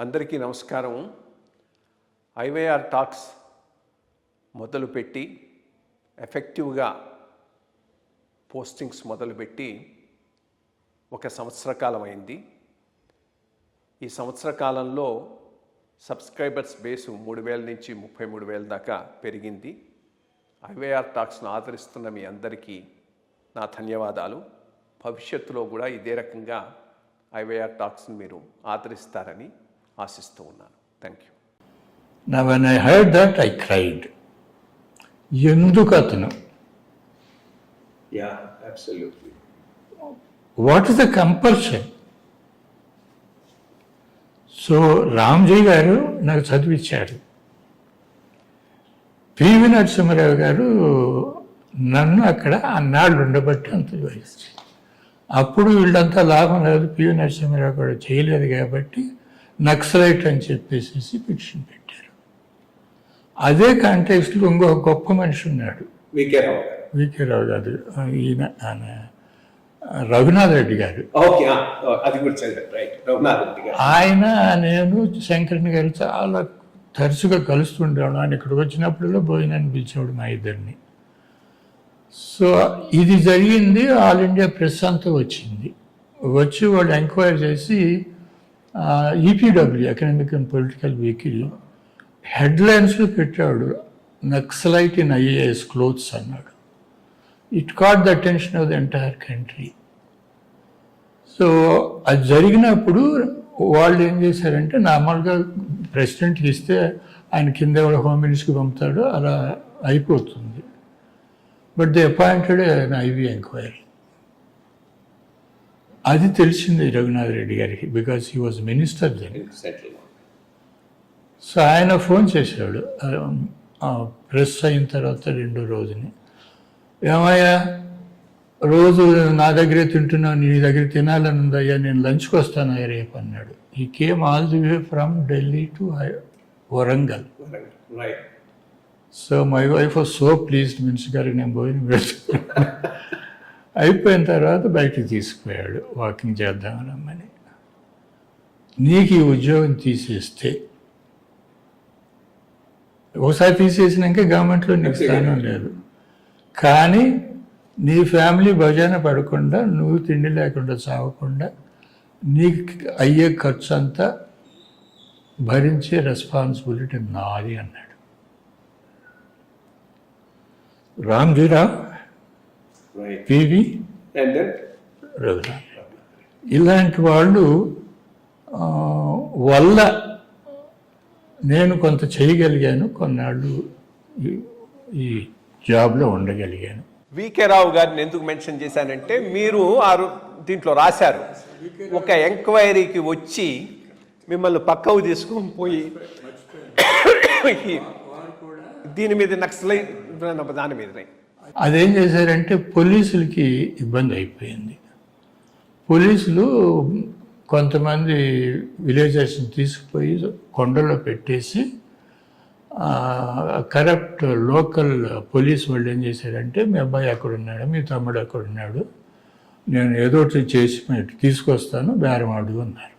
అందరికీ నమస్కారం. IYR talks మొదలుపెట్టి ఎఫెక్టివ్గా పోస్టింగ్స్ మొదలుపెట్టి ఒక సంవత్సర కాలం అయింది. ఈ సంవత్సర కాలంలో సబ్స్క్రైబర్స్ బేసు 3,000 నుంచి 33,000 దాకా పెరిగింది. ఐవైఆర్ టాక్స్ను ఆదరిస్తున్న మీ అందరికీ నా ధన్యవాదాలు. భవిష్యత్తులో కూడా ఇదే రకంగా ఐవైఆర్ టాక్స్ని మీరు ఆదరిస్తారని ఆశిస్తూ ఉన్నాను. Thank you. Now when I heard that, I cried. ఎందుకు అతను? Yeah, absolutely. What is the compulsion? So Ramji గారు నాకు చదివించారు. పివి నరసింహారావు గారు నన్ను అక్కడ అన్నాళ్ళు ఉండబట్టి అంత వహించి, అప్పుడు వీళ్ళంతా లాభం లేదు, పివి నరసింహారావు కూడా చేయలేదు కాబట్టి నక్సలైట్ అని చెప్పేసి పిటిషన్ పెట్టారు. అదే కాంటెక్స్లో ఇంకో గొప్ప మనిషి ఉన్నాడు, వికే రావు గారు, ఈయన రఘునాథ్ రెడ్డి గారు. ఆయన నేను శంకరన్ గారు చాలా తరచుగా కలుస్తుండేవాడు. ఆయన ఇక్కడికి వచ్చినప్పుడల్లా భోజనాన్ని పిలిచేవాడు మా ఇద్దరిని. సో ఇది జరిగింది. ఆల్ ఇండియా ప్రెస్ అంతా వచ్చింది. వచ్చి వాళ్ళు ఎంక్వైరీ చేసి EPW economic and political weekly హెడ్లైన్స్లో పెట్టాడు, నక్సలైట్ ఇన్ ఐఏఎస్ క్లోత్స్ అన్నాడు. It caught the attention of the entire country. So అది జరిగినప్పుడు వాళ్ళు ఏం చేశారంటే, నార్మల్గా ప్రెసిడెంట్కి ఇస్తే ఆయన కింద ఎవడో హోమ్ మినిస్టర్కి పంపుతాడు, అలా అయిపోతుంది. But they appointed an IV enquiry. అది తెలిసింది రఘునాథ్ రెడ్డి గారికి, because he was minister then. So ఆయన ఫోన్ చేశాడు ప్రెస్ అయిన తర్వాత 2వ రోజుని, ఏమయ్యా రోజు నా దగ్గరే తింటున్నావు, నీ దగ్గర తినాలని ఉందయ్యా, నేను లంచ్కి వస్తానయ్యా రేపు అన్నాడు. He came all the way from Delhi to Warangal. So my wife was so pleased, minister గారికి నేను భోజనం పెడుతున్నాను. అయిపోయిన తర్వాత బయటకు తీసుకుపోయాడు, వాకింగ్ చేద్దామని రమ్మని. నీకు ఈ ఉద్యోగం తీసేస్తే, ఒకసారి తీసేసినాక గవర్నమెంట్లో నీకు స్థానం లేదు, కానీ నీ ఫ్యామిలీ భజన పడకుండా, నువ్వు తిండి లేకుండా చావకుండా, నీకు అయ్యే ఖర్చు అంతా భరించే రెస్పాన్సిబిలిటీ నాది అన్నాడు రామ్జీరావు, పివి, రఘునాథ్. ఇలాంటి వాళ్ళు వల్ల నేను కొంత చేయగలిగాను, కొన్నాళ్ళు ఈ జాబ్లో ఉండగలిగాను. వికే రావు గారిని ఎందుకు మెన్షన్ చేశానంటే, మీరు దీంట్లో రాశారు, ఒక ఎంక్వైరీకి వచ్చి మిమ్మల్ని పక్కకు తీసుకొని పోయి దీని మీద నక్సలైట్ దాని మీద అదేం చేశారంటే పోలీసులకి ఇబ్బంది అయిపోయింది. పోలీసులు కొంతమంది విలేజెస్ని తీసుకుపోయి కొండలో పెట్టేసి, కరప్ట్ లోకల్ పోలీస్ వాళ్ళు ఏం చేశారంటే, మీ అబ్బాయి అక్కడ ఉన్నాడు, మీ తమ్ముడు అక్కడ ఉన్నాడు, నేను ఏదో ఒకటి చేసి తీసుకొస్తాను, బేరమాడు అన్నారు.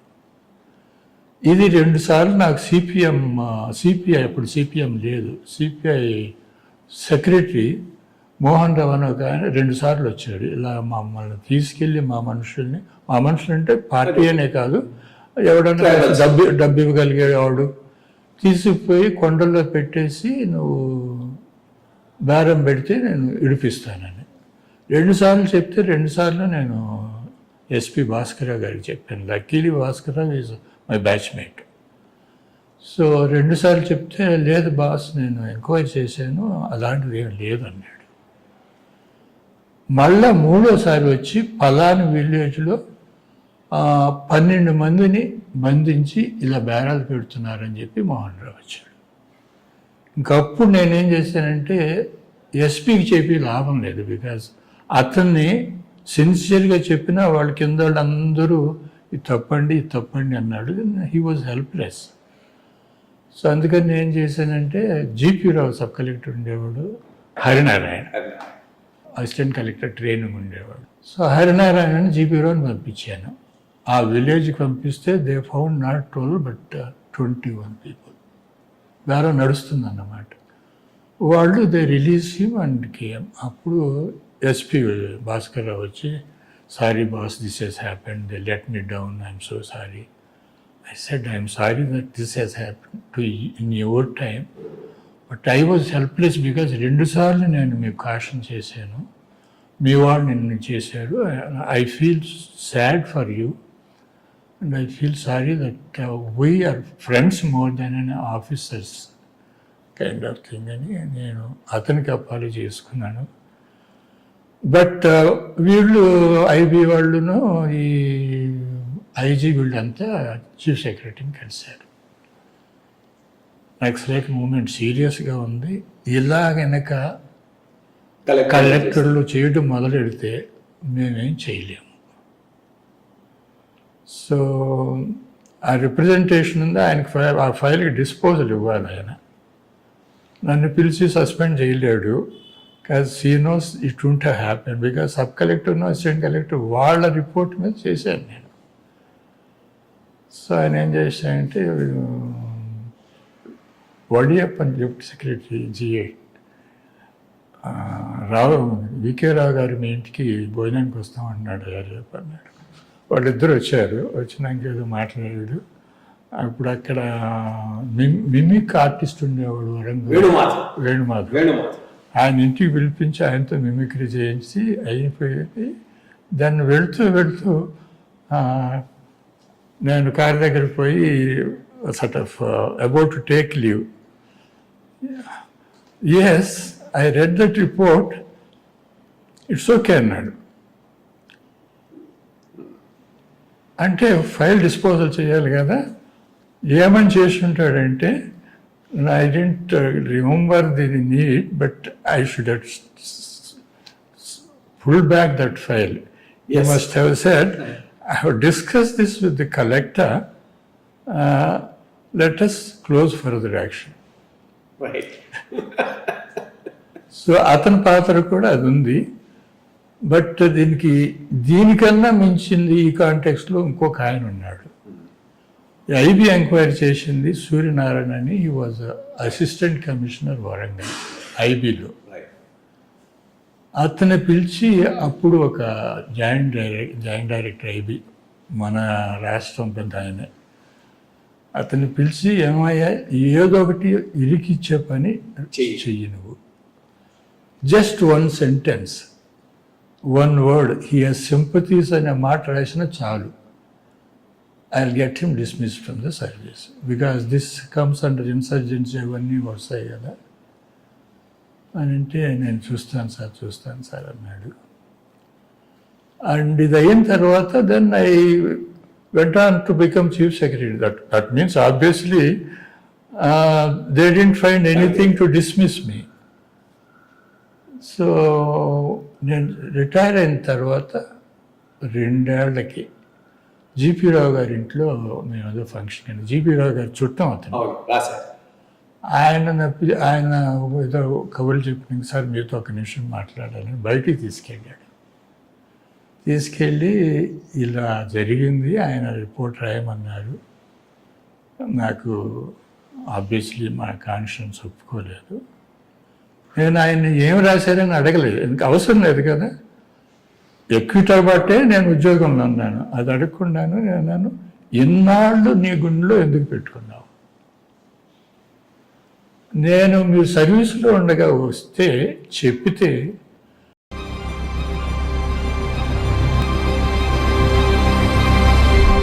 ఇది 2 సార్లు నాకు సిపిఐ అప్పుడు సిపిఎం లేదు, సిపిఐ సెక్రటరీ మోహన్ రావు అని ఒక ఆయన 2 సార్లు వచ్చాడు. ఇలా మమ్మల్ని తీసుకెళ్ళి మా మనుషుల్ని అంటే పార్టీ అనే కాదు, ఎవడన్నా డబ్బు ఇవ్వగలిగేవాడు తీసుకుపోయి కొండల్లో పెట్టేసి, నువ్వు బేరం పెడితే నేను విడిపిస్తానని 2 సార్లు చెప్తే, 2 సార్లు నేను ఎస్పి భాస్కరరావు గారికి చెప్పాను. Luckily Bhaskararao is my batchmate. So 2 సార్లు చెప్తే, లేదు బాస్, నేను ఎంక్వైరీ చేశాను, అలాంటిది ఏం లేదు అన్నాడు. మళ్ళా 3వసారి వచ్చి పలానా విలేజ్లో 12 మందిని బంధించి ఇలా బేరాలు పెడుతున్నారని చెప్పి మోహన్ రావు వచ్చాడు. ఇంకప్పుడు నేనేం చేశానంటే, ఎస్పీకి చెప్పి లాభం లేదు, బికాజ్ అతన్ని సిన్సియర్గా చెప్పినా వాళ్ళ కింద వాళ్ళందరూ ఇది తప్పండి అన్నాడు. He was helpless. సో అందుకని నేను చేశానంటే, జీపీ రావు సబ్ కలెక్టర్ ఉండేవాడు, హరినారాయణ అసిస్టెంట్ కలెక్టర్ ట్రైనింగ్ ఉండేవాడు. సో హరినారాయణని జీపీ రావుని పంపించాను. ఆ విలేజ్కి పంపిస్తే they found not troll but 21 people. బేరం నడుస్తుందన్నమాట. వాళ్ళు they release him and came. అప్పుడు ఎస్పీ భాస్కర్ రావు వచ్చి, sorry boss, this has happened, they let me down, I'm so sorry. I said, I'm sorry that this has happened to you in your time, but I was helpless because 2 సార్లు నేను మీకు caution చేశాను, మీ వాళ్ళు నిన్ను చేశారు. I feel sad for you and I feel sorry that we are friends more than an officers kind of thing అని నేను అతనికి అపాలజీ చేసుకున్నాను. బట్ వీళ్ళు ఐబీ వాళ్ళును ఈ ఐజీ వీళ్ళంతా చీఫ్ సెక్రటరీని కలిశారు. నక్సలైట్ మూమెంట్ సీరియస్గా ఉంది, ఇలా గనక కలెక్టర్లు చేయడం మొదలెడితే మేమేం చేయలేము. సో ఆ రిప్రజెంటేషన్ ఉంది, ఆయనకి ఆ ఫైల్కి డిస్పోజల్ ఇవ్వాలి. ఆయన నన్ను పిలిచి సస్పెండ్ చేయలేడు, cause he knows it won't happen, because sub కలెక్టర్ను అసిస్టెంట్ కలెక్టర్ వాళ్ళ రిపోర్ట్ మీద చేశాను నేను. సో ఆయన ఏం చేశానంటే, Vadiyappan deputy secretary GI VK Rao గారు మీ ఇంటికి భోజనానికి వస్తామన్నాడు అన్నాడు. వాళ్ళిద్దరు వచ్చారు. వచ్చినాక ఏదో మాట్లాడాడు. అప్పుడు అక్కడ మిమిక్ ఆర్టిస్ట్ ఉండేవాడు వేణుమాధవ్. ఆయన ఇంటికి పిలిపించి ఆయనతో మిమిక్రీ చేయించి అయిపోయింది. దాన్ని వెళుతూ నేను కారు దగ్గరికి పోయి sort of about to take leave. Yes, I read that report. It's okay అన్నాడు. అంటే ఫైల్ డిస్పోజల్ చేయాలి కదా. ఏమని చేసి ఉంటాడంటే, I didn't remember the need, but I should have pulled back that file. You must have said, I have discussed this with the collector. Let us close further action. Right. So అతని పాత్ర కూడా అది ఉంది. But దీనికన్నా మించింది ఈ కాంటెక్స్లో ఇంకొక ఆయన ఉన్నాడు. ఐబీ ఎంక్వైరీ చేసింది సూర్యనారాయణ అని. He was assistant commissioner Warangal ఐబీలో. అతన్ని పిలిచి అప్పుడు ఒక జాయింట్ డైరెక్టర్ ఐబీ, మన రాష్ట్రం పెద్ద ఆయనే, అతన్ని పిలిచి, ఏమయ్యా ఏదో ఒకటి ఇరికిచ్చే పని చెయ్యి నువ్వు. Just 1 sentence, 1 word, he has sympathies అనే మాట రాసిన చాలు, I will get him dismissed from the service, because this comes under insurgency, అవన్నీ వస్తాయి కదా అని అంటే, నేను చూస్తాను సార్ అన్నాడు. అండ్ ఇది అయిన తర్వాత then I went on to become chief secretary. That means obviously they didn't find anything to dismiss me. So నేను రిటైర్ అయిన తర్వాత 2 ఏళ్లకి జీపీ రావు గారి ఇంట్లో మేము ఏదో ఫంక్షన్ అయింది. జీపీ రావు గారి చుట్టం అతను. ఆయన ఏదో కబుర్లు చెప్పిన, సార్ మీతో ఒక నిమిషం మాట్లాడాలని బయటికి తీసుకెళ్ళి ఇలా జరిగింది, ఆయన రిపోర్ట్ రాయమన్నారు. నాకు ఆబ్వియస్లీ మా కాన్షియన్స్ ఒప్పుకోలేదు. నేను ఆయన ఏం రాశారని అడగలేదు, ఎందుకు అవసరం లేదు కదా. ఎక్విటర్ బట్టే నేను ఉద్యోగంలో ఉన్నాను, అది అడగకుండాను నేను, ఇన్నాళ్ళు నీ గుండెలో ఎందుకు పెట్టుకున్నావు, నేను మీరు సర్వీస్లో ఉండగా వస్తే చెప్పితే